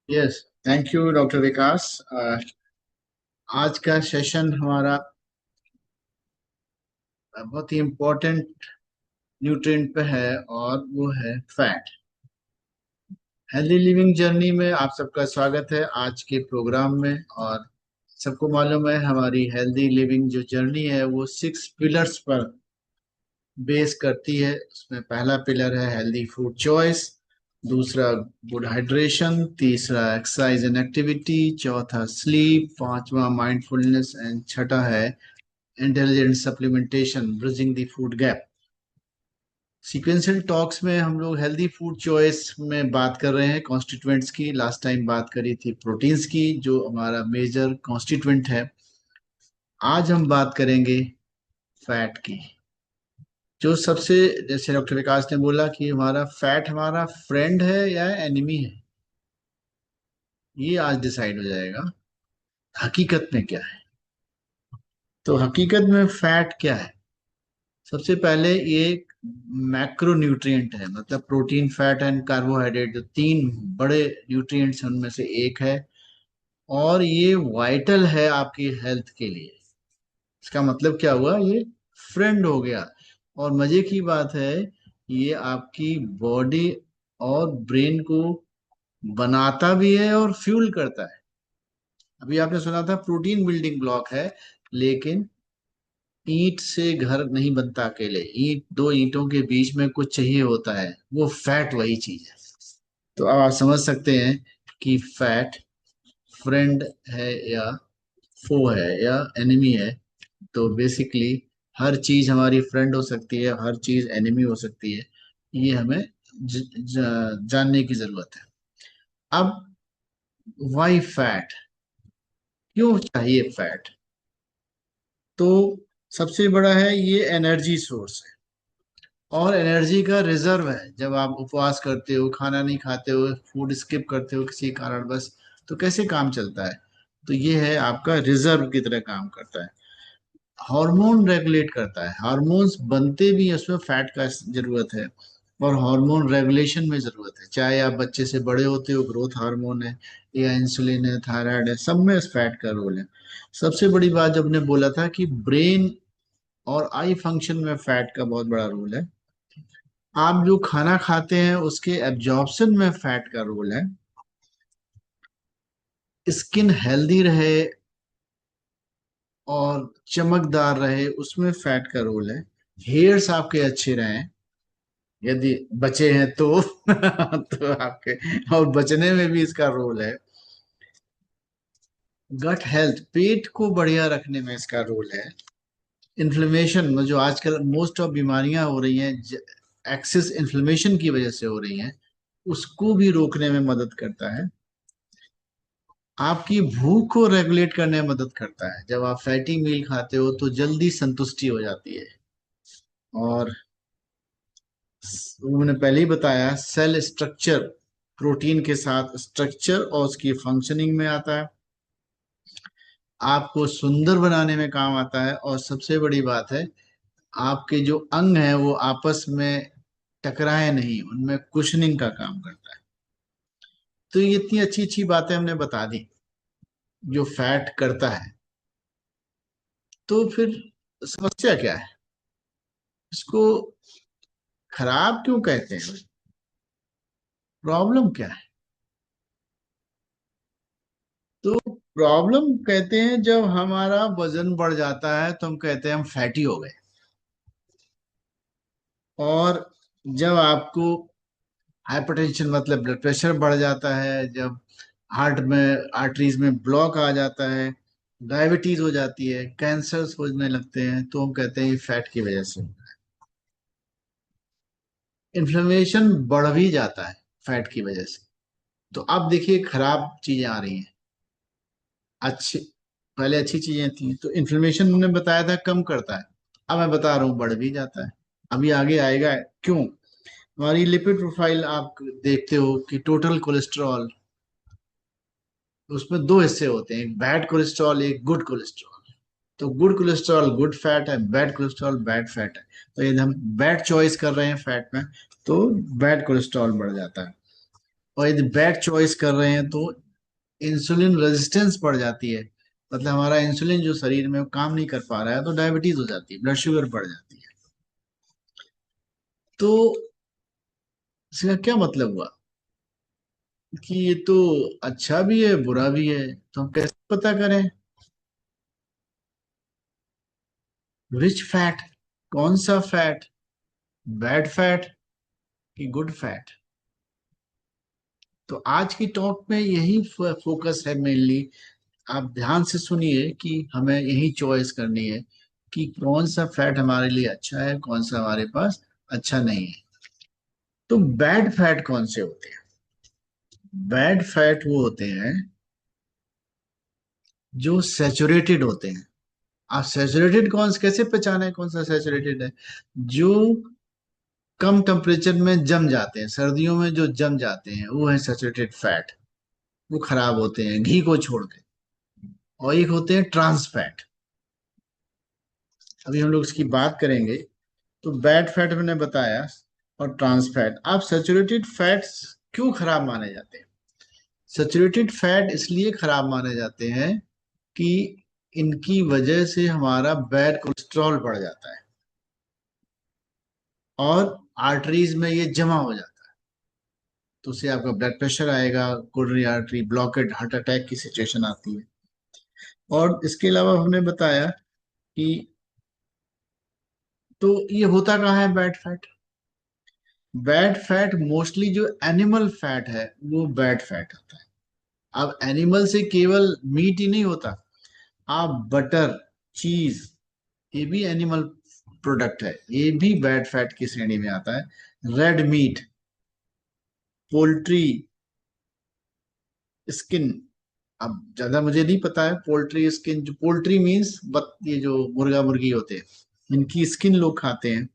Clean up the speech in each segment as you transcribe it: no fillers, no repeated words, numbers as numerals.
Yes, thank you doctor विकास। आज का session हमारा बहुत ही इम्पोर्टेंट न्यूट्रिएंट पे है और वो है फैट। हेल्दी लिविंग जर्नी में आप सबका स्वागत है आज के प्रोग्राम में। और सबको मालूम है हमारी हेल्दी लिविंग जो जर्नी है वो 6 पिलर्स पर बेस करती है। उसमें पहला पिलर है हेल्दी फूड चॉइस, दूसरा गुड हाइड्रेशन, तीसरा एक्सरसाइज एंड एक्टिविटी, चौथा स्लीप, पांचवा माइंडफुलनेस एंड छठा है intelligent supplementation bridging the food gap. Sequential talks में हम लोग हेल्दी फूड चॉइस में बात कर रहे हैं कॉन्स्टिट्यूएंट्स की। लास्ट टाइम बात करी थी प्रोटीन्स की जो हमारा मेजर कॉन्स्टिट्यूएंट है। आज हम बात करेंगे फैट की, जो सबसे, जैसे डॉक्टर विकास ने बोला कि हमारा फैट हमारा फ्रेंड है या एनिमी है, ये आज डिसाइड हो जाएगा। हकीकत में क्या है? तो हकीकत में फैट क्या है? सबसे पहले ये मैक्रो न्यूट्रिएंट है, मतलब प्रोटीन फैट एंड कार्बोहाइड्रेट, जो तीन बड़े न्यूट्रिएंट्स हैं उनमें से एक है। और ये वाइटल है आपकी हेल्थ के लिए। इसका मतलब क्या हुआ? ये फ्रेंड हो गया। और मजे की बात है, ये आपकी बॉडी और ब्रेन को बनाता भी है और फ्यूल करता है। अभी आपने सुना था प्रोटीन बिल्डिंग ब्लॉक है, लेकिन ईंट से घर नहीं बनता अकेले। ईंट, दो ईंटों के बीच में कुछ चाहिए होता है, वो फैट वही चीज है। तो अब आप समझ सकते हैं कि फैट फ्रेंड है या फो है या एनिमी है। तो बेसिकली हर चीज हमारी फ्रेंड हो सकती है, हर चीज एनिमी हो सकती है। ये हमें जानने की जरूरत है। अब वाई फैट, क्यों चाहिए फैट? तो सबसे बड़ा है ये एनर्जी सोर्स है और एनर्जी का रिजर्व है। जब आप उपवास करते हो, खाना नहीं खाते हो, फूड स्किप करते हो किसी कारण बस, तो कैसे काम चलता है? तो ये है आपका रिजर्व की तरह काम करता है। हार्मोन रेगुलेट करता है, हार्मोन्स बनते भी हैं, उसमें फैट का जरूरत है। और हार्मोन रेगुलेशन में जरूरत है, चाहे आप बच्चे से बड़े होते हो, ग्रोथ हार्मोन है या इंसुलिन है, थायराइड है, सब में इस फैट का रोल है। सबसे बड़ी बात जब ने बोला था कि ब्रेन और आई फंक्शन में फैट का बहुत बड़ा रोल है। आप जो खाना खाते हैं उसके एब्जॉर्प्शन में फैट का रोल है। स्किन हेल्दी रहे और चमकदार रहे, उसमें फैट का रोल है। हेयर्स आपके अच्छे रहें, यदि बचे हैं तो तो आपके, और बचने में भी इसका रोल है। गट हेल्थ, पेट को बढ़िया रखने में इसका रोल है। इन्फ्लेमेशन में जो आजकल मोस्ट ऑफ बीमारियां हो रही हैं, एक्सेस इन्फ्लेमेशन की वजह से हो रही हैं, उसको भी रोकने में मदद करता है। आपकी भूख को रेगुलेट करने में मदद करता है। जब आप फैटी मील खाते हो तो जल्दी संतुष्टि हो जाती है। और वो मैंने पहले ही बताया, सेल स्ट्रक्चर प्रोटीन के साथ स्ट्रक्चर और उसकी फंक्शनिंग में आता है, आपको सुंदर बनाने में काम आता है। और सबसे बड़ी बात है, आपके जो अंग हैं वो आपस में टकराए नहीं, उनमें कुशनिंग का काम करता है। तो ये इतनी अच्छी अच्छी बातें हमने बता दी जो फैट करता है। तो फिर समस्या क्या है? इसको खराब क्यों कहते हैं? प्रॉब्लम क्या है? तो प्रॉब्लम कहते हैं जब हमारा वजन बढ़ जाता है तो हम कहते हैं हम फैटी हो गए। और जब आपको हाइपरटेंशन मतलब ब्लड प्रेशर बढ़ जाता है, जब हार्ट में आर्टरीज में ब्लॉक आ जाता है, डायबिटीज हो जाती है, कैंसर्स होने लगते हैं, तो हम कहते हैं ये फैट की वजह से। इन्फ्लेमेशन बढ़ भी जाता है फैट की वजह से। तो अब देखिए खराब चीजें आ रही हैं। अच्छी, पहले अच्छी चीजें थी। तो इन्फ्लेमेशन हमने बताया था कम करता है, अब मैं बता रहा हूँ बढ़ भी जाता है। अभी आगे आएगा क्यों। हमारी लिपिड प्रोफाइल आप देखते हो कि टोटल कोलेस्ट्रॉल, उसमें दो हिस्से होते हैं, एक बैड कोलेस्ट्रॉल, एक गुड कोलेस्ट्रॉल। तो गुड कोलेस्ट्रॉल गुड फैट है, बैड कोलेस्ट्रॉल बैड फैट है। तो यदि हम बैड चॉइस कर रहे हैं फैट में, तो बैड कोलेस्ट्रॉल बढ़ जाता है। और यदि बैड चॉइस कर रहे हैं तो इंसुलिन रेजिस्टेंस बढ़ जाती है, मतलब हमारा इंसुलिन जो शरीर में वो काम नहीं कर पा रहा है, तो डायबिटीज हो जाती है, ब्लड शुगर बढ़ जाती है। तो इसका क्या मतलब हुआ कि ये तो अच्छा भी है बुरा भी है, तो हम कैसे पता करें विच फैट, कौन सा फैट, बैड फैट कि गुड फैट। तो आज की टॉक में यही फोकस है मेनली। आप ध्यान से सुनिए कि हमें यही चॉइस करनी है कि कौन सा फैट हमारे लिए अच्छा है, कौन सा हमारे पास अच्छा नहीं है। तो बैड फैट कौन से होते हैं? बैड फैट वो होते हैं जो सैचुरेटेड होते हैं। आप सैचुरेटेड कौन कैसे पहचाने कौन सा सैचुरेटेड है? जो कम टेम्परेचर में जम जाते हैं, सर्दियों में जो जम जाते हैं वो है सैचुरेटेड फैट। वो खराब होते हैं घी को छोड़ के। और एक होते हैं ट्रांस फैट। अभी हम लोग इसकी बात करेंगे। तो बैड फैट मैंने बताया, और ट्रांस फैट। आप सैचुरेटेड फैट्स क्यों खराब माने जाते हैं? सैचुरेटेड फैट इसलिए खराब माने जाते हैं कि इनकी वजह से हमारा बैड कोलेस्ट्रॉल बढ़ जाता है और आर्टरीज में ये जमा हो जाता है। तो उससे आपका ब्लड प्रेशर आएगा, coronary artery blockade, heart attack की सिचुएशन आती है। और इसके अलावा हमने बताया कि तो ये होता कहाँ है bad fat? Bad fat mostly जो एनिमल फैट है वो बैड फैट होता है। अब एनिमल से केवल मीट ही नहीं होता, आप बटर, चीज, ये भी एनिमल प्रोडक्ट है, ये भी बैड फैट की श्रेणी में आता है। Red meat, poultry, skin. अब ज्यादा मुझे नहीं पता है पोल्ट्री स्किन, जो पोल्ट्री मीन्स ये जो मुर्गा मुर्गी होते हैं इनकी स्किन लोग खाते हैं।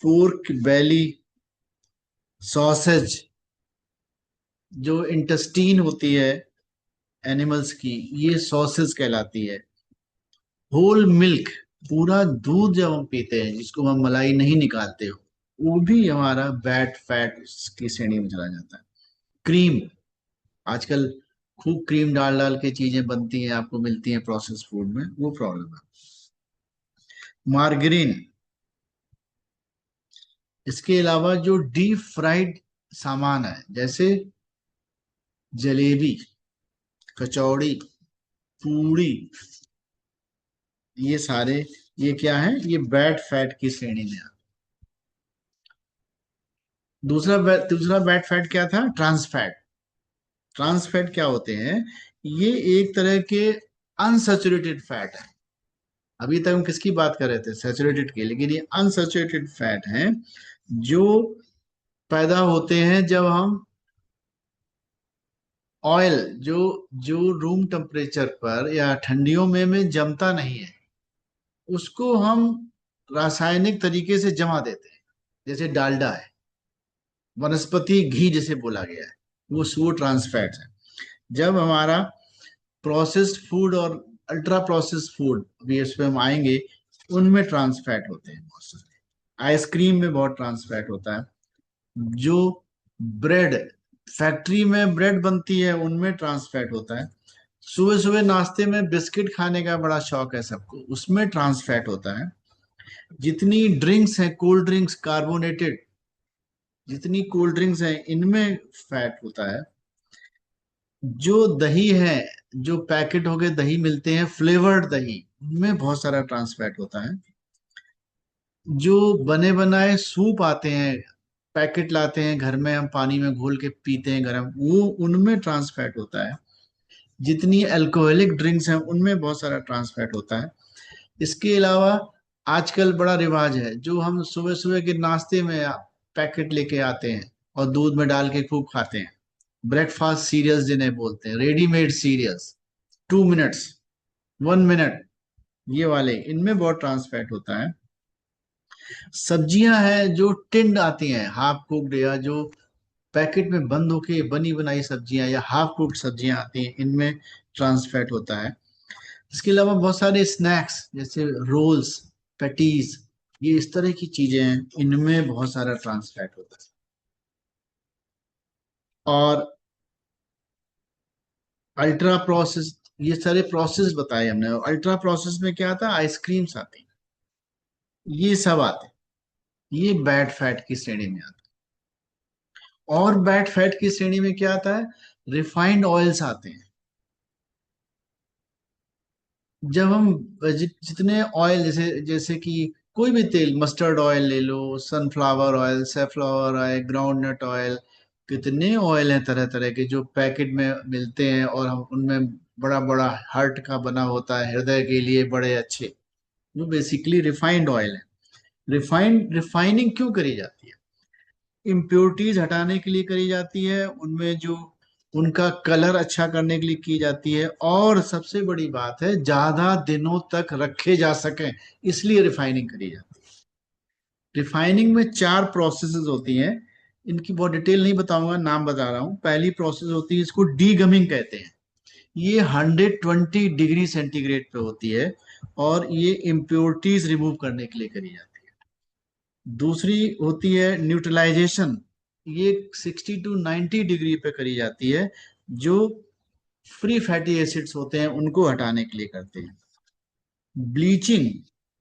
पोर्क बेली, सॉसेज, जो इंटेस्टीन होती है एनिमल्स की, ये सॉसेज कहलाती है। होल मिल्क, पूरा दूध जब हम पीते हैं जिसको हम मलाई नहीं निकालते हो, वो भी हमारा बैड फैट की श्रेणी में चला जाता है। क्रीम, आजकल खूब क्रीम डाल डाल के चीजें बनती हैं, आपको मिलती हैं प्रोसेस फूड में, वो प्रॉब्लम है। मार्गरीन। इसके अलावा जो डीप फ्राइड सामान है जैसे जलेबी, कचौड़ी, पूड़ी, ये सारे, ये क्या है, ये बैड फैट की श्रेणी में है। दूसरा बैड फैट क्या था? Trans fat. ट्रांस फैट क्या होते हैं? ये एक तरह के अनसैचुरेटेड फैट है। अभी तक हम किसकी बात कर रहे थे? सैचुरेटेड की, लेकिन ये अनसैचुरेटेड फैट हैं जो पैदा होते हैं जब हम ऑयल, जो जो रूम टेम्परेचर पर या ठंडियों में जमता नहीं है, उसको हम रासायनिक तरीके से जमा देते हैं। जैसे डालडा है, वनस्पति घी जिसे बोला गया है, वो ट्रांस फैट है। जब हमारा प्रोसेस्ड फूड और अल्ट्रा प्रोसेस्ड फूड, अभी इस पे हम आएंगे, उनमें ट्रांस फैट होते हैं बहुत सारे। आइसक्रीम में बहुत ट्रांस फैट होता है। जो ब्रेड, फैक्ट्री में ब्रेड बनती है उनमें ट्रांस फैट होता है। सुबह सुबह नाश्ते में बिस्किट खाने का बड़ा शौक है सबको, उसमें ट्रांस फैट होता है। जितनी ड्रिंक्स हैं, कोल्ड ड्रिंक्स कार्बोनेटेड, जितनी कोल्ड ड्रिंक्स हैं इनमें फैट होता है। जो दही है, जो पैकेट हो गए दही मिलते हैं फ्लेवर्ड दही, उनमें बहुत सारा ट्रांस फैट होता है। जो बने बनाए सूप आते हैं, पैकेट लाते हैं घर में, हम पानी में घोल के पीते हैं गरम, वो उनमें ट्रांस फैट होता है। जितनी अल्कोहलिक ड्रिंक्स हैं उनमें बहुत सारा ट्रांस फैट होता है। इसके अलावा आजकल बड़ा रिवाज है, जो हम सुबह सुबह के नाश्ते में पैकेट लेके आते हैं और दूध में डाल के खूब खाते हैं, ब्रेकफास्ट सीरियल्स जिन्हें बोलते हैं, रेडीमेड सीरियल्स, 2 मिनट्स, 1 मिनट, ये वाले, इनमें बहुत ट्रांस फैट होता है। सब्जियां हैं जो टिंड आती हैं, हाफ कुक्ड, या जो पैकेट में बंद होके बनी बनाई सब्जियां या हाफ कुक्ड सब्जियां आती हैं, इनमें ट्रांस फैट होता है। इसके अलावा बहुत सारे स्नैक्स जैसे रोल्स, पैटीज, ये इस तरह की चीजें हैं, इनमें बहुत सारा ट्रांस फैट होता है। और अल्ट्रा प्रोसेस, ये सारे प्रोसेस बताए हमने। और अल्ट्रा प्रोसेस में क्या आता है, आइसक्रीम्स आती हैं, ये सब आते हैं, ये बैड फैट की श्रेणी में आता है। और बैड फैट की श्रेणी में क्या आता है, रिफाइंड ऑयल्स आते हैं। जब हम जितने ऑयल, जैसे जैसे कि कोई भी तेल, मस्टर्ड ऑयल ले लो, sunflower oil, safflower oil, groundnut oil, कितने ऑयल हैं तरह तरह के जो पैकेट में मिलते हैं, और हम उनमें बड़ा बड़ा हार्ट का बना होता है, हृदय के लिए बड़े अच्छे, जो बेसिकली रिफाइंड ऑयल है। रिफाइनिंग क्यों करी जाती है, इम्प्योरिटीज हटाने के लिए करी जाती है, उनमें जो उनका कलर अच्छा करने के लिए की जाती है, और सबसे बड़ी बात है ज्यादा दिनों तक रखे जा सकें, इसलिए रिफाइनिंग करी जाती है। रिफाइनिंग में चार प्रोसेसेस होती हैं, इनकी बहुत डिटेल नहीं बताऊंगा, नाम बता रहा हूं। पहली प्रोसेस होती है, इसको डीगमिंग कहते हैं। ये 120 डिग्री सेंटीग्रेड पे होती है, और ये इम्प्योरिटीज रिमूव करने के लिए करी जाती है। दूसरी होती है न्यूट्रलाइजेशन, ये 60 to 90 डिग्री पे करी जाती है, जो फ्री फैटी एसिड्स होते हैं उनको हटाने के लिए करते हैं। ब्लीचिंग,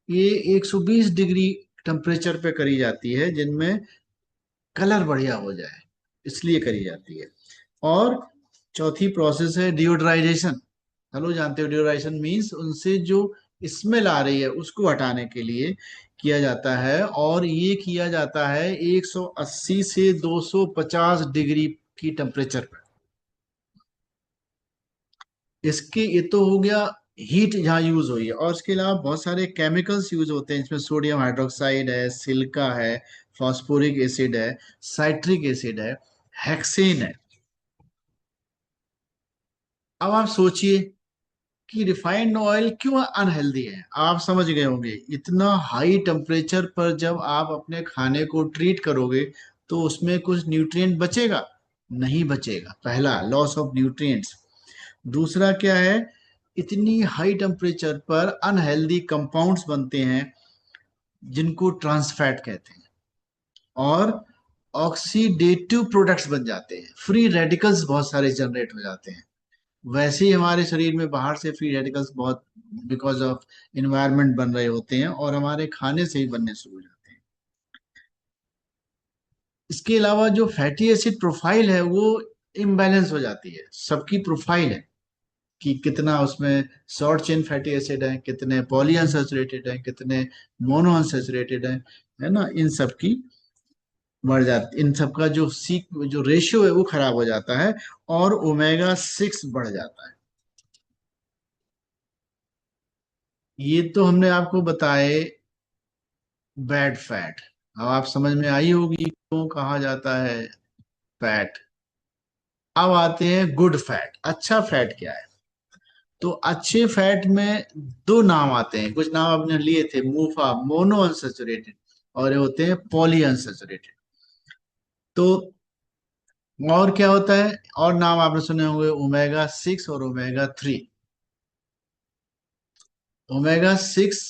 ये 120 डिग्री टेम्परेचर पे करी जाती है, जिनमें कलर बढ़िया हो जाए, इसलिए करी जाती है। और चौथी प्रोसेस है डिओड्राइजेशन। हेलो, जानते हो डिओड्राइजेशन मीन्स उनसे जो स्मेल आ रही है उसको हटाने के लिए किया जाता है, और ये किया जाता है 180 से 250 डिग्री की टेम्परेचर पर। इसके ये तो हो गया हीट जहाँ यूज हुई है, और इसके अलावा बहुत सारे केमिकल्स यूज होते हैं, इसमें सोडियम हाइड्रोक्साइड है, सिलिका है, फास्फोरिक एसिड है, साइट्रिक एसिड है, हेक्सेन है। अब आप सोचिए कि रिफाइंड ऑयल क्यों अनहेल्दी है। आप समझ गए होंगे, इतना हाई टेम्परेचर पर जब आप अपने खाने को ट्रीट करोगे तो उसमें कुछ न्यूट्रिएंट बचेगा, नहीं बचेगा, पहला लॉस ऑफ न्यूट्रिएंट्स। दूसरा क्या है, इतनी हाई टेम्परेचर पर अनहेल्दी कंपाउंड्स बनते हैं, जिनको ट्रांसफैट कहते हैं, और ऑक्सीडेटिव प्रोडक्ट्स बन जाते हैं, फ्री रेडिकल्स बहुत सारे जनरेट हो जाते हैं। वैसे ही हमारे शरीर में बाहर से फ्री रेडिकल्स बहुत बिकॉज ऑफ इन्वायरमेंट बन रहे होते हैं, और हमारे खाने से ही बनने शुरू हो जाते हैं। इसके अलावा जो फैटी एसिड प्रोफाइल है वो इम्बैलेंस हो जाती है, सबकी प्रोफाइल है कि कितना उसमें शॉर्ट चेन फैटी एसिड है, कितने पॉली अनसैचुरेटेड है, कितने मोनो अनसैचुरेटेड है ना, इन सब की बढ़ जाती, इन सब का जो जो रेशियो है वो खराब हो जाता है, और ओमेगा 6 बढ़ जाता है। ये तो हमने आपको बताए बैड फैट। अब आप समझ में आई होगी क्यों कहा जाता है फैट। अब आते हैं गुड फैट, अच्छा फैट क्या है। तो अच्छे फैट में दो नाम आते हैं, कुछ नाम आपने लिए थे, मूफा, मोनो अनसेचुरेटेड, और ये होते हैं पॉली अनसेचुरेटेड। तो और क्या होता है, और नाम आपने सुने होंगे, ओमेगा 6 और ओमेगा 3। ओमेगा 6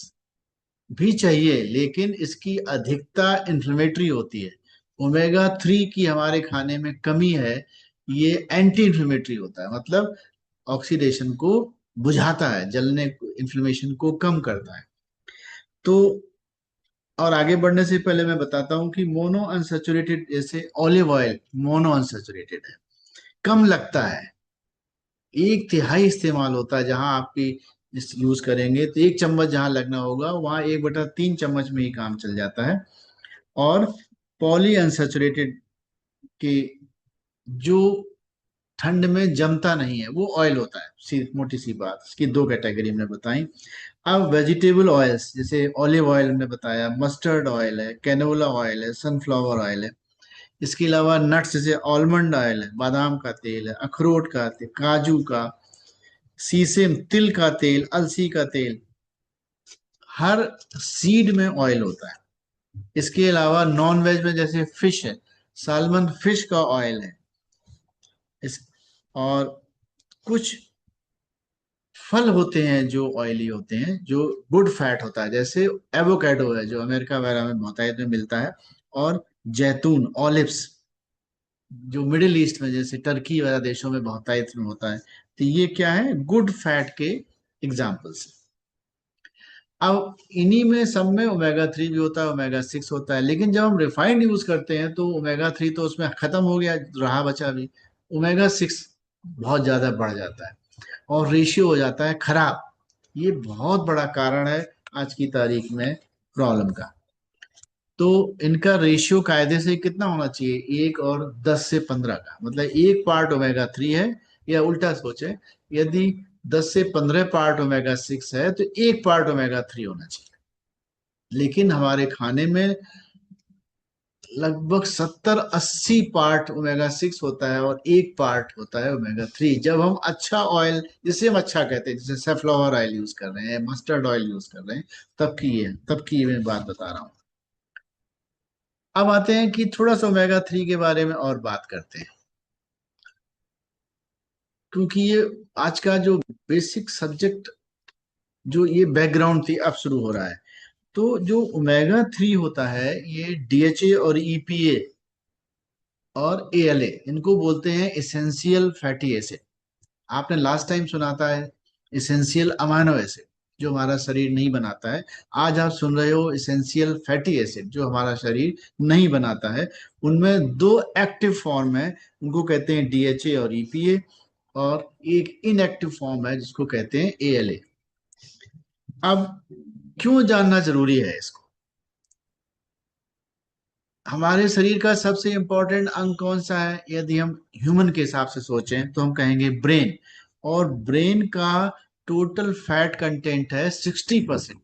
भी चाहिए, लेकिन इसकी अधिकता इन्फ्लेमेटरी होती है। ओमेगा 3 की हमारे खाने में कमी है, ये एंटी इन्फ्लेमेटरी होता है, मतलब ऑक्सीडेशन को बुझाता है, जलने इन्फ्लेमेशन को कम करता है। तो और आगे बढ़ने से पहले मैं बताता हूं कि मोनो अनसेचुरेटेड, जैसे ऑलिव ऑयल मोनो अनसेचुरेटेड है, कम लगता है, 1/3 इस्तेमाल होता है। जहां आपकी इस यूज करेंगे तो 1 चम्मच जहां लगना होगा, वहां 1/3 चम्मच में ही काम चल जाता है। और पॉली अनसेचुरेटेड की जो ठंड में जमता नहीं है वो ऑयल होता है, मोटी सी बात, इसकी दो कैटेगरी हमने बताई। अब वेजिटेबल ऑयल्स, जैसे ऑलिव ऑयल हमने बताया, मस्टर्ड ऑयल है, कैनोला ऑयल है, सनफ्लावर ऑयल है। इसके अलावा नट्स, जैसे आलमंड ऑयल है, बादाम का तेल है, अखरोट का तेल, काजू का, सीसम, तिल का तेल, अलसी का तेल, हर सीड में ऑयल होता है। इसके अलावा नॉन वेज में जैसे फिश है, सालमन फिश का ऑयल है। इस और कुछ फल होते हैं जो ऑयली होते हैं, जो गुड फैट होता है, जैसे एवोकेडो है जो अमेरिका वगैरह में बहुतायत में मिलता है, और जैतून, ऑलिव्स, जो मिडिल ईस्ट में जैसे टर्की वगैरह देशों में बहुतायत में होता है। तो ये क्या है, गुड फैट के एग्जाम्पल्स। अब इन्हीं में सब में ओमेगा 3 भी होता है, ओमेगा 6 होता है, लेकिन जब हम रिफाइंड यूज करते हैं तो ओमेगा 3 तो उसमें खत्म हो गया, रहा बचा भी ओमेगा 6 बहुत ज्यादा बढ़ जाता है और रेशियो हो जाता है खराब। ये बहुत बड़ा कारण है आज की तारीख में प्रॉब्लम का। तो इनका रेशियो कायदे से कितना होना चाहिए, 1 और 10 से 15 का, मतलब 1 पार्ट ओमेगा 3 है, या उल्टा सोचे, यदि 10 से 15 पार्ट ओमेगा 6 है तो 1 पार्ट ओमेगा 3 होना चाहिए। लेकिन हमारे खाने में लगभग 70-80 पार्ट ओमेगा 6 होता है और 1 पार्ट होता है ओमेगा 3। जब हम अच्छा ऑयल, जिसे हम अच्छा कहते हैं, जैसे सेफ्लॉवर ऑयल यूज कर रहे हैं, मस्टर्ड ऑयल यूज कर रहे हैं, तब की मैं बात बता रहा हूँ। अब आते हैं कि थोड़ा सा ओमेगा 3 के बारे में और बात करते हैं, क्योंकि ये आज का जो बेसिक सब्जेक्ट, जो ये बैकग्राउंड थी, अब शुरू हो रहा है। तो जो ओमेगा 3 होता है, ये डीएचए और ईपीए और एएलए, इनको बोलते हैं एसेंशियल फैटी एसिड। आपने लास्ट टाइम सुना था है इसेंशियल अमाइनो एसिड, जो हमारा शरीर नहीं बनाता है। आज आप सुन रहे हो इसेंशियल फैटी एसिड, जो हमारा शरीर नहीं बनाता है। उनमें दो एक्टिव फॉर्म है, उनको कहते हैं डीएचए और ईपीए, और एक इनएक्टिव फॉर्म है जिसको कहते हैं एएलए। अब क्यों जानना जरूरी है इसको? हमारे शरीर का सबसे इंपॉर्टेंट अंग कौन सा है? यदि हम ह्यूमन के हिसाब से सोचें तो हम कहेंगे ब्रेन। और ब्रेन का टोटल फैट कंटेंट है 60%,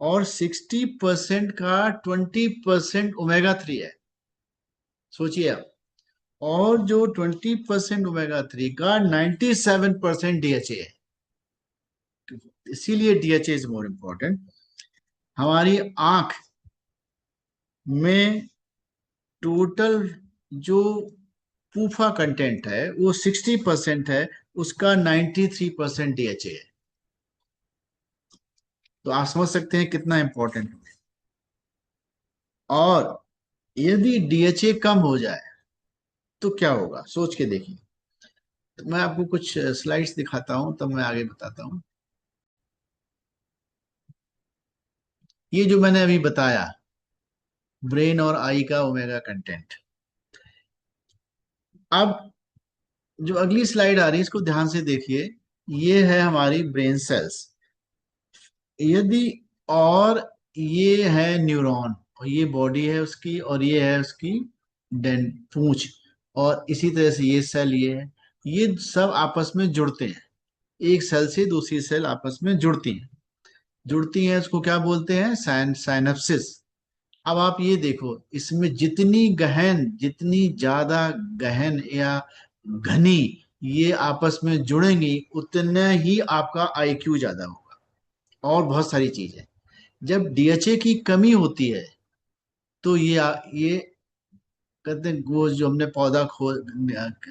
और 60% का 20% ओमेगा 3 है। सोचिए आप। और जो 20% ओमेगा 3 का 97% डीएचए है। इसीलिए डीएचए इज मोर इम्पोर्टेंट। हमारी आंख में टोटल जो पूफा कंटेंट है वो 60% है, उसका 93% डीएचए है। तो आप समझ सकते हैं कितना इंपॉर्टेंट है। और यदि डीएचए कम हो जाए तो क्या होगा, सोच के देखिए। तो मैं आपको कुछ स्लाइड्स दिखाता हूं, तब मैं आगे बताता हूं। ये जो मैंने अभी बताया, ब्रेन और आई का ओमेगा कंटेंट। अब जो अगली स्लाइड आ रही है, इसको ध्यान से देखिए। ये है हमारी ब्रेन सेल्स। यदि, और ये है न्यूरॉन, और ये बॉडी है उसकी, और ये है उसकी पूंछ, और इसी तरह से ये सेल, ये है, ये सब आपस में जुड़ते हैं। एक सेल से दूसरी सेल आपस में जुड़ती हैं, उसको क्या बोलते हैं, साइनेप्सिस। अब आप ये देखो, इसमें जितनी ज्यादा गहन या घनी ये आपस में जुड़ेंगी, उतना ही आपका आईक्यू ज्यादा होगा, और बहुत सारी चीजें। जब डीएचए की कमी होती है तो ये कहते हैं, वो जो हमने पौधा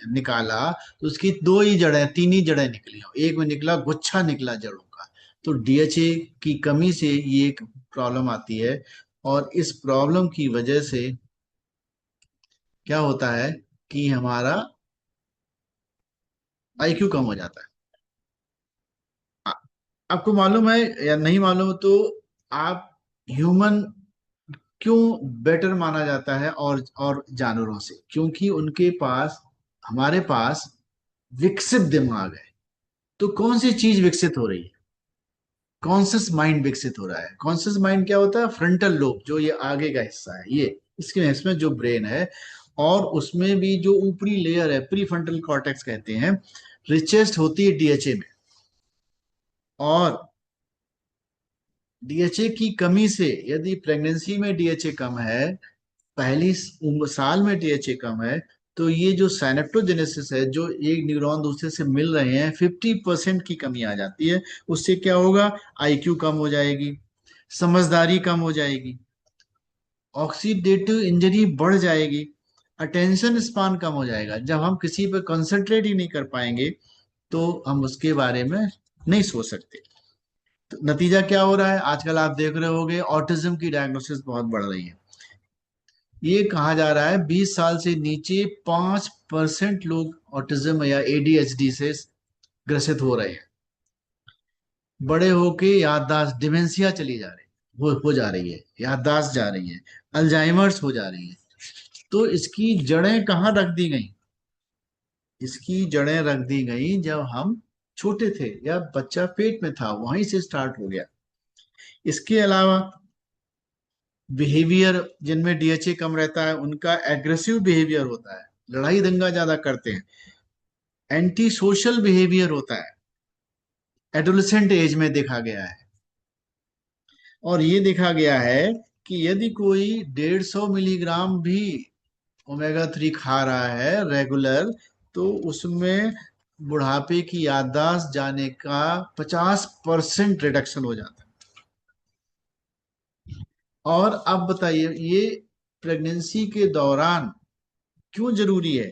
निकाला, तो उसकी दो ही जड़ें, तीन ही जड़ें निकली, एक में निकला गुच्छा निकला जड़ों का। तो डीएचए की कमी से ये एक प्रॉब्लम आती है, और इस प्रॉब्लम की वजह से क्या होता है कि हमारा आईक्यू कम हो जाता है। आ- आपको मालूम है या नहीं मालूम, तो आप, ह्यूमन क्यों बेटर माना जाता है और जानवरों से? क्योंकि उनके पास, हमारे पास विकसित दिमाग है। तो कौन सी चीज विकसित हो रही है? कॉन्शियस माइंड विकसित हो रहा है। कॉन्शियस माइंड क्या होता है? फ्रंटल लोब, जो ये आगे का हिस्सा है, ये इसमें जो ब्रेन है, और उसमें भी जो ऊपरी लेयर है, प्री फ्रंटल कॉर्टेक्स कहते हैं, रिचेस्ट होती है डीएचए में। और डीएचए की कमी से, यदि प्रेगनेंसी में डीएचए कम है, पहली साल में डीएचए कम है, तो ये जो साइनेप्टोजेनेसिस है, जो एक न्यूरॉन दूसरे से मिल रहे हैं, 50% की कमी आ जाती है। उससे क्या होगा? आईक्यू कम हो जाएगी, समझदारी कम हो जाएगी, ऑक्सीडेटिव इंजरी बढ़ जाएगी, अटेंशन स्पान कम हो जाएगा। जब हम किसी पर कंसंट्रेट ही नहीं कर पाएंगे तो हम उसके बारे में नहीं सोच सकते। तो नतीजा क्या हो रहा है? आजकल आप देख रहे होंगे ऑटिज्म की डायग्नोसिस बहुत बढ़ रही है। ये कहा जा रहा है 20 साल से नीचे 5% लोग ऑटिज्म या एडीएचडी से ग्रसित हो रहे हैं। बड़े होके याददाश्त डिमेंशिया चली जा रही हो जा रही है, याददाश्त जा रही है, अल्जाइमर्स हो जा रही है। तो इसकी जड़ें कहाँ रख दी गई? इसकी जड़ें रख दी गई जब हम छोटे थे या बच्चा पेट में था, वहीं से स्टार्ट हो गया। इसके अलावा बिहेवियर, जिनमें डीएचए कम रहता है उनका एग्रेसिव बिहेवियर होता है, लड़ाई दंगा ज्यादा करते हैं, एंटी सोशल बिहेवियर होता है, एडोलेसेंट एज में देखा गया है। और ये देखा गया है कि यदि कोई 150 मिलीग्राम भी ओमेगा 3 खा रहा है रेगुलर, तो उसमें बुढ़ापे की याददाश्त जाने का 50% रिडक्शन हो जाता है। और अब बताइए, ये प्रेगनेंसी के दौरान क्यों जरूरी है?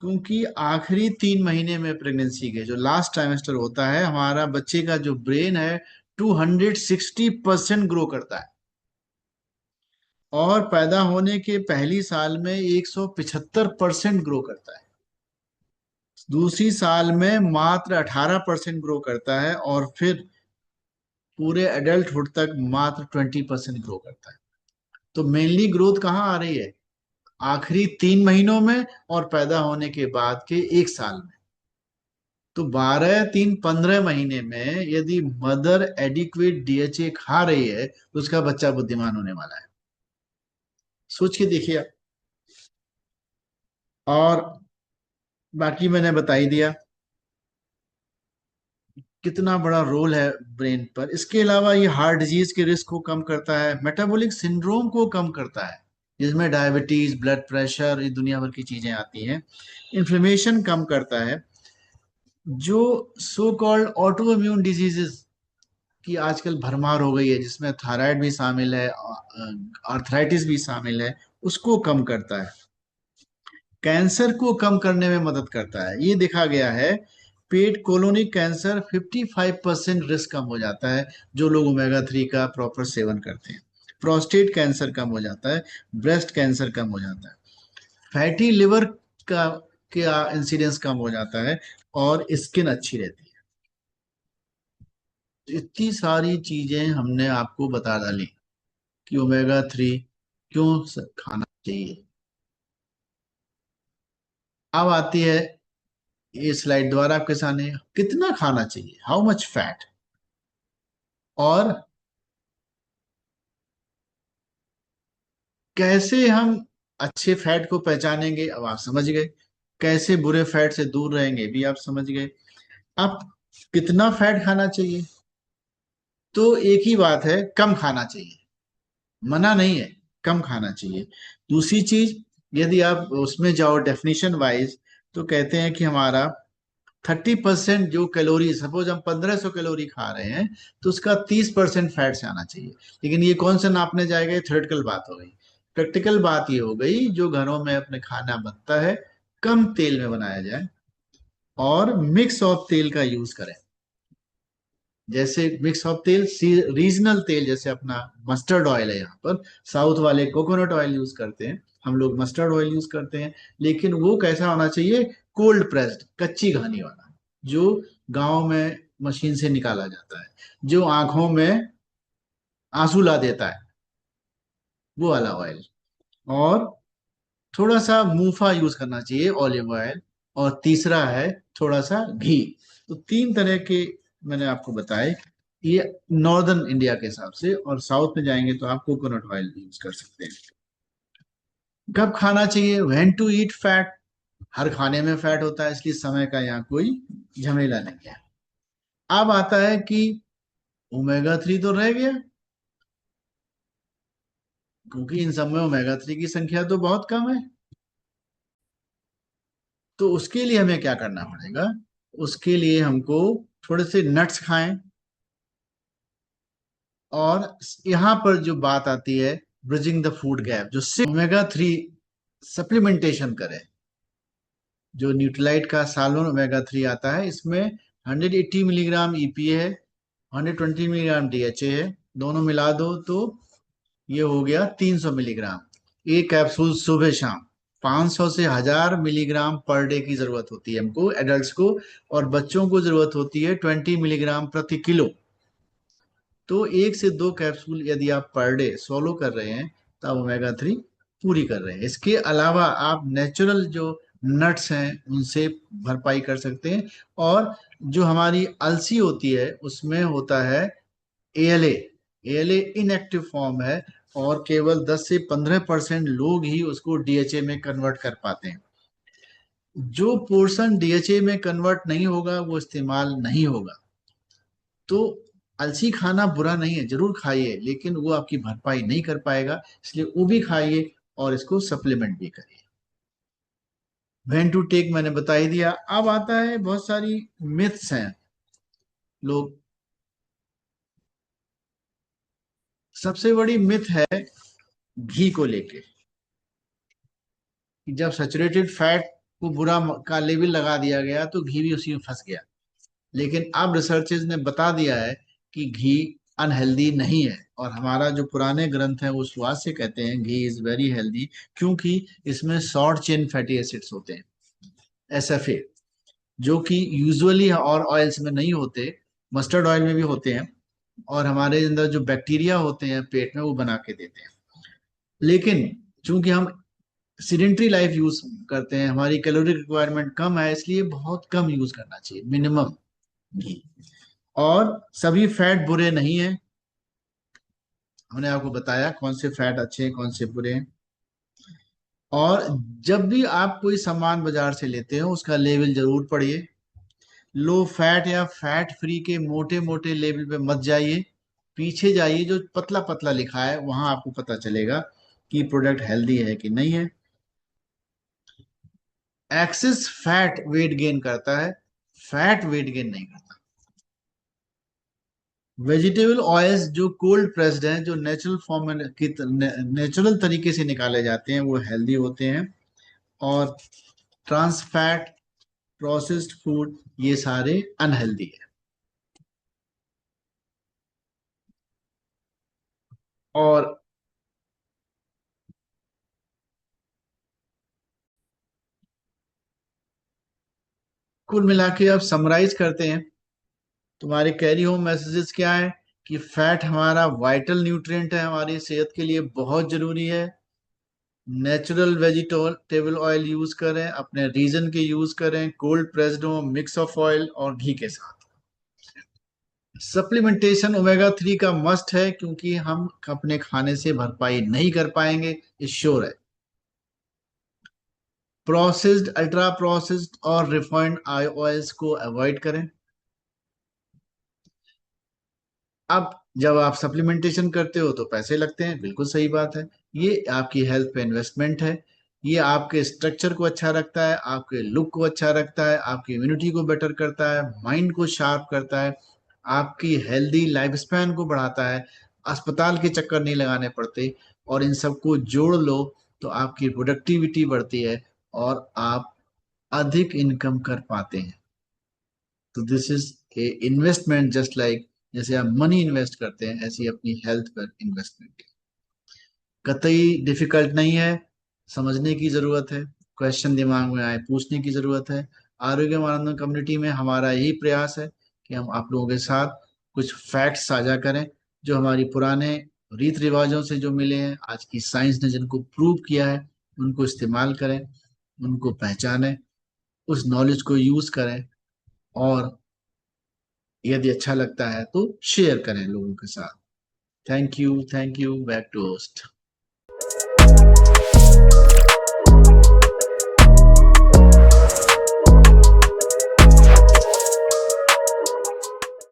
क्योंकि आखिरी 3 महीने में प्रेगनेंसी के जो लास्ट ट्राइमेस्टर होता है, हमारा बच्चे का जो ब्रेन है 260% ग्रो करता है, और पैदा होने के पहली साल में 175% ग्रो करता है, दूसरी साल में मात्र 18% ग्रो करता है, और फिर पूरे एडल्टहुड तक मात्र 20% ग्रो करता है। तो मेनली ग्रोथ कहाँ आ रही है? आखिरी 3 महीनों में और पैदा होने के बाद के 1 साल में। तो 12 3 15 महीने में यदि मदर एडिक्वेट डीएचए खा रही है तो उसका बच्चा बुद्धिमान होने वाला है। सोच के देखिए आप। और बाकी मैंने बता ही दिया कितना बड़ा रोल है ब्रेन पर। इसके अलावा ये हार्ट डिजीज के रिस्क को कम करता है, मेटाबॉलिक सिंड्रोम को कम करता है, जिसमें डायबिटीज, ब्लड प्रेशर, ये दुनिया भर की चीजें आती हैं। इन्फ्लेमेशन कम करता है। जो so called auto immune diseases की आजकल भरमार हो गई है, जिसमें थायराइड भी शामिल है, आर्थराइटिस भी शामिल है, उसको कम करता है। कैंसर को कम करने में मदद करता है। ये देखा गया है पेट कोलोनिक कैंसर 55% रिस्क कम हो जाता है जो लोग ओमेगा 3 का प्रॉपर सेवन करते हैं। प्रोस्टेट कैंसर कम हो जाता है, ब्रेस्ट कैंसर कम हो जाता है, फैटी लिवर का इंसिडेंस कम हो जाता है, और स्किन अच्छी रहती है। तो इतनी सारी चीजें हमने आपको बता डाली कि ओमेगा 3 क्यों खाना चाहिए। अब आती है ये स्लाइड द्वारा आपके सामने, कितना खाना चाहिए, हाउ मच फैट। और कैसे हम अच्छे फैट को पहचानेंगे, अब आप समझ गए। कैसे बुरे फैट से दूर रहेंगे भी आप समझ गए। अब कितना फैट खाना चाहिए, तो एक ही बात है, कम खाना चाहिए, मना नहीं है, कम खाना चाहिए। दूसरी चीज, यदि आप उसमें जाओ डेफिनेशन वाइज, तो कहते हैं कि हमारा 30% जो कैलोरी, सपोज हम 1500 कैलोरी खा रहे हैं, तो उसका 30% फैट से आना चाहिए। लेकिन ये कौन सा नापने जाएगा? ये थ्योरेटिकल बात हो गई। प्रैक्टिकल बात ये हो गई, जो घरों में अपने खाना बनता है कम तेल में बनाया जाए, और मिक्स ऑफ तेल का यूज करें। जैसे मिक्स ऑफ तेल, रीजनल तेल, जैसे अपना मस्टर्ड ऑयल है, यहाँ पर साउथ वाले कोकोनट ऑयल यूज करते हैं, हम लोग मस्टर्ड ऑयल यूज करते हैं। लेकिन वो कैसा होना चाहिए? कोल्ड प्रेस्ड, कच्ची घानी वाला, जो गांव में मशीन से निकाला जाता है, जो आंखों में आंसू ला देता है, वो वाला ऑयल। और थोड़ा सा मूफा यूज करना चाहिए, ऑलिव ऑयल। और तीसरा है थोड़ा सा घी। तो 3 तरह के मैंने आपको बताए, ये नॉर्दर्न इंडिया के हिसाब से। और साउथ में जाएंगे तो आप कोकोनट ऑयल भी यूज कर सकते हैं। कब खाना चाहिए? When to eat fat. हर खाने में फैट होता है, इसलिए समय का यहाँ कोई झमेला नहीं है। अब आता है कि ओमेगा 3 तो रह गया, क्योंकि इन सब में ओमेगा 3 की संख्या तो बहुत कम है। तो उसके लिए हमें क्या करना पड़ेगा? उसके लिए हमको थोड़े से नट्स खाएं। और यहाँ पर जो बात आती है, ब्रिजिंग द फूड गैप, जो सिर्फ ओमेगा 3 सप्लीमेंटेशन करे। जो न्यूट्रीलाइट का सालोन ओमेगा 3 आता है, इसमें 180 मिलीग्राम ईपीए है, 120 मिलीग्राम डीएचए है, दोनों मिला दो तो ये हो गया 300 मिलीग्राम। एक कैप्सूल सुबह शाम 500 से 1000 मिलीग्राम पर डे की जरूरत होती है हमको एडल्ट्स को, और बच्चों को जरूरत होती है 20 मिलीग्राम प्रति किलो। तो 1 से 2 कैप्सूल यदि आप पर डे सोलो कर रहे हैं तो आप ओमेगा 3 पूरी कर रहे हैं। इसके अलावा आप नेचुरल जो नट्स हैं उनसे भरपाई कर सकते हैं। और जो हमारी अलसी होती है उसमें होता है एएलए। एएलए इनएक्टिव फॉर्म है और केवल 10 से 15% लोग ही उसको डीएचए में कन्वर्ट कर पाते हैं। जो पोर्शन डीएचए में कन्वर्ट नहीं होगा वो इस्तेमाल नहीं होगा। तो अलसी खाना बुरा नहीं है, जरूर खाइए, लेकिन वो आपकी भरपाई नहीं कर पाएगा, इसलिए वो भी खाइए और इसको सप्लीमेंट भी करिए। व्हेन टू टेक मैंने बता ही दिया। अब आता है बहुत सारी मिथ्स हैं लोग। सबसे बड़ी मिथ है घी को लेके कि जब सैचुरेटेड फैट को बुरा का लेबल लगा दिया गया तो घी भी उसी में फंस गया। लेकिन अब रिसर्चेज ने बता दिया है कि घी अनहेल्दी नहीं है, और हमारा जो पुराने ग्रंथ है वो शुरुआत से कहते हैं घी इज वेरी हेल्दी, क्योंकि इसमें शॉर्ट चेन फैटी एसिड्स होते हैं, एसएफए, जो कि यूजुअली और ऑयल्स में नहीं होते, मस्टर्ड ऑयल में भी होते हैं, और हमारे अंदर जो बैक्टीरिया होते हैं पेट में वो बना के देते हैं। लेकिन चूंकि हम सीडेंट्री लाइफ यूज करते हैं, हमारी कैलोरी रिक्वायरमेंट कम है, इसलिए बहुत कम यूज करना चाहिए, मिनिमम घी। और सभी फैट बुरे नहीं है, हमने आपको बताया कौन से फैट अच्छे हैं कौन से बुरे हैं। और जब भी आप कोई सामान बाजार से लेते हो उसका लेबल जरूर पढ़िए। लो फैट या फैट फ्री के मोटे मोटे लेबल पे मत जाइए, पीछे जाइए जो पतला पतला लिखा है वहां आपको पता चलेगा कि प्रोडक्ट हेल्दी है कि नहीं है। एक्सेस फैट वेट गेन करता है, फैट वेट गेन नहीं करता। वेजिटेबल ऑयल्स जो कोल्ड प्रेस्ड हैं, जो नेचुरल फॉर्म में नेचुरल तरीके से निकाले जाते हैं, वो हेल्दी होते हैं। और ट्रांस फैट, प्रोसेस्ड फूड, ये सारे अनहेल्दी है। और कुल मिला के अब समराइज करते हैं, तुम्हारे कैरी होम मैसेजेस क्या है कि फैट हमारा वाइटल न्यूट्रिएंट है, हमारी सेहत के लिए बहुत जरूरी है। नेचुरल वेजिटेबल ऑयल यूज करें, अपने रीजन के यूज करें, कोल्ड प्रेस्ड हो, मिक्स ऑफ ऑयल और घी के साथ। सप्लीमेंटेशन ओमेगा 3 का मस्ट है, क्योंकि हम अपने खाने से भरपाई नहीं कर पाएंगे, इस श्योर है। प्रोसेस्ड, अल्ट्रा प्रोसेस्ड और रिफाइंड ऑयल्स को अवॉइड करें। अब जब आप सप्लीमेंटेशन करते हो तो पैसे लगते हैं, बिल्कुल सही बात है। ये आपकी हेल्थ पे इन्वेस्टमेंट है। ये आपके स्ट्रक्चर को अच्छा रखता है, आपके लुक को अच्छा रखता है, आपकी इम्यूनिटी को बेटर करता है, माइंड को शार्प करता है, आपकी हेल्दी लाइफ स्पैन को बढ़ाता है, अस्पताल के चक्कर नहीं लगाने पड़ते। और इन सबको जोड़ लो तो आपकी प्रोडक्टिविटी बढ़ती है और आप अधिक इनकम कर पाते हैं। तो this is a investment, just like जैसे आप मनी इन्वेस्ट करते हैं ऐसी अपनी हेल्थ पर इन्वेस्टमेंट। कतई डिफिकल्ट नहीं है, समझने की जरूरत है, क्वेश्चन दिमाग में आए पूछने की जरूरत है। आरोग्य मानदंड कम्युनिटी में हमारा यही प्रयास है कि हम आप लोगों के साथ कुछ फैक्ट्स साझा करें जो हमारी पुराने रीत रिवाजों से जो मिले हैं, आज की साइंस ने जिनको प्रूव किया है, उनको इस्तेमाल करें, उनको पहचानें, उस नॉलेज को यूज करें, और यदि अच्छा लगता है तो शेयर करें लोगों के साथ। Thank you, thank you, back to host.